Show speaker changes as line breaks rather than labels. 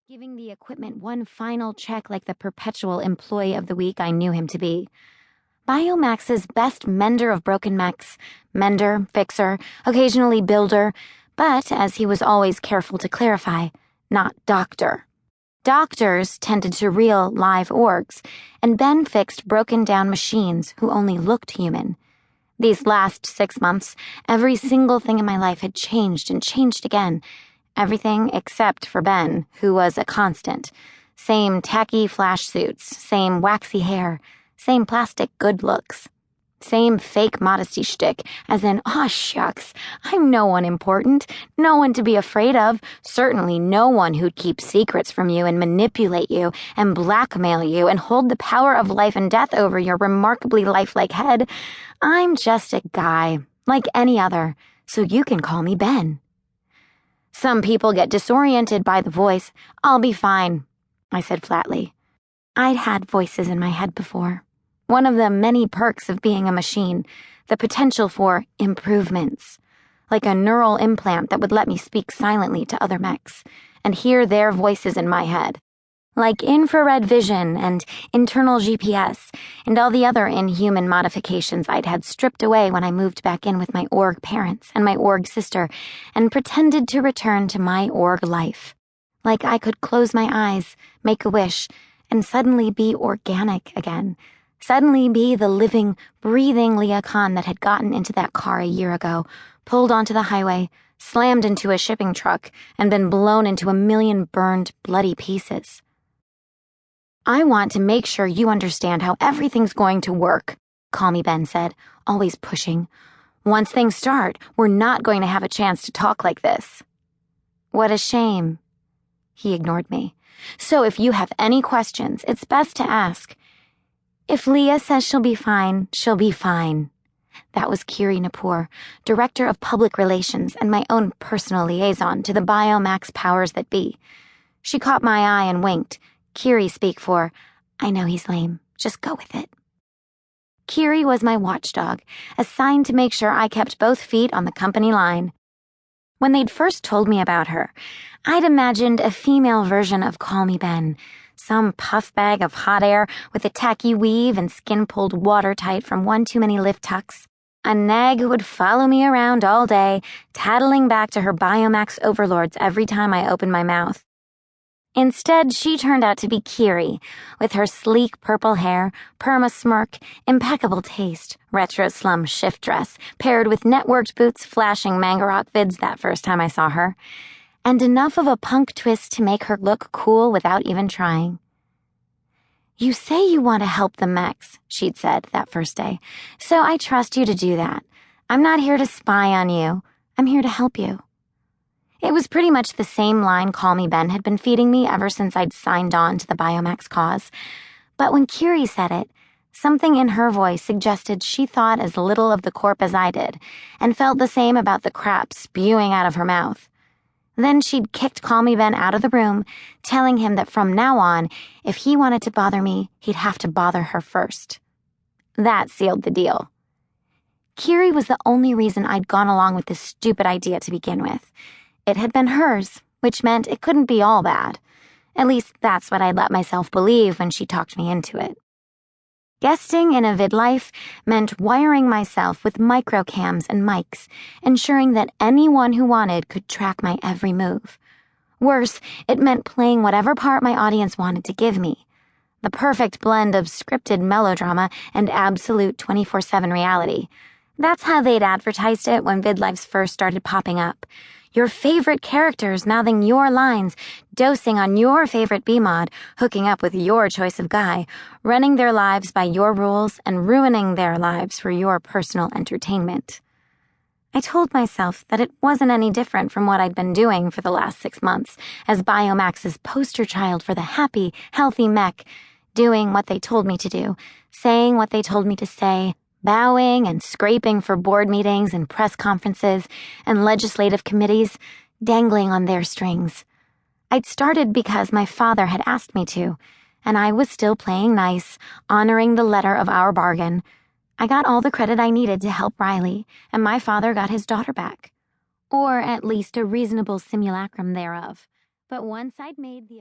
giving the equipment one final check like the perpetual employee of the week I knew him to be. Biomax's best mender of broken mechs, mender, fixer, occasionally builder, but, as he was always careful to clarify, not doctor. Doctors tended to real, live orgs, and Ben fixed broken-down machines who only looked human. These last 6 months, every single thing in my life had changed and changed again. Everything except for Ben, who was a constant. Same tacky flash suits, same waxy hair, same plastic good looks. Same fake modesty shtick, as in, aw shucks, I'm no one important, no one to be afraid of, certainly no one who'd keep secrets from you and manipulate you and blackmail you and hold the power of life and death over your remarkably lifelike head. I'm just a guy, like any other, so you can call me Ben. Some people get disoriented by the voice. I'll be fine, I said flatly. I'd had voices in my head before. One of the many perks of being a machine, the potential for improvements, like a neural implant that would let me speak silently to other mechs and hear their voices in my head, like infrared vision and internal GPS and all the other inhuman modifications I'd had stripped away when I moved back in with my org parents and my org sister and pretended to return to my org life. Like I could close my eyes, make a wish, and suddenly be organic again. Suddenly be the living, breathing Lia Kahn that had gotten into that car a year ago, pulled onto the highway, slammed into a shipping truck, and been blown into a million burned, bloody pieces. I want to make sure you understand how everything's going to work, Call Me Ben said, always pushing. Once things start, we're not going to have a chance to talk like this. What a shame. He ignored me. So if you have any questions, it's best to ask. If Lia says she'll be fine, she'll be fine. That was Kiri Napur, Director of Public Relations and my own personal liaison to the Biomax powers that be. She caught my eye and winked. Kiri speak for, I know he's lame, just go with it. Kiri was my watchdog, assigned to make sure I kept both feet on the company line. When they'd first told me about her, I'd imagined a female version of Call Me Ben, some puff bag of hot air with a tacky weave and skin pulled watertight from one too many lift tucks. A nag who would follow me around all day, tattling back to her Biomax overlords every time I opened my mouth. Instead, she turned out to be Kiri, with her sleek purple hair, perma smirk, impeccable taste, retro slum shift dress, paired with networked boots flashing Mangarok vids that first time I saw her, and enough of a punk twist to make her look cool without even trying. You say you want to help the mechs, she'd said that first day, so I trust you to do that. I'm not here to spy on you. I'm here to help you. It was pretty much the same line Call Me Ben had been feeding me ever since I'd signed on to the Biomax cause. But when Kiri said it, something in her voice suggested she thought as little of the corp as I did, and felt the same about the crap spewing out of her mouth. Then she'd kicked Call Me Ben out of the room, telling him that from now on, if he wanted to bother me, he'd have to bother her first. That sealed the deal. Kiri was the only reason I'd gone along with this stupid idea to begin with. It had been hers, which meant it couldn't be all bad. At least that's what I'd let myself believe when she talked me into it. Guesting in a vidlife meant wiring myself with microcams and mics, ensuring that anyone who wanted could track my every move. Worse, it meant playing whatever part my audience wanted to give me. The perfect blend of scripted melodrama and absolute 24/7 reality. That's how they'd advertised it when vidlives first started popping up. Your favorite characters mouthing your lines, dosing on your favorite B-mod, hooking up with your choice of guy, running their lives by your rules and ruining their lives for your personal entertainment. I told myself that it wasn't any different from what I'd been doing for the last 6 months as Biomax's poster child for the happy, healthy mech, doing what they told me to do, saying what they told me to say, bowing and scraping for board meetings and press conferences and legislative committees, dangling on their strings. I'd started because my father had asked me to, and I was still playing nice, honoring the letter of our bargain. I got all the credit I needed to help Riley, and my father got his daughter back. Or at least a reasonable simulacrum thereof. But once I'd made the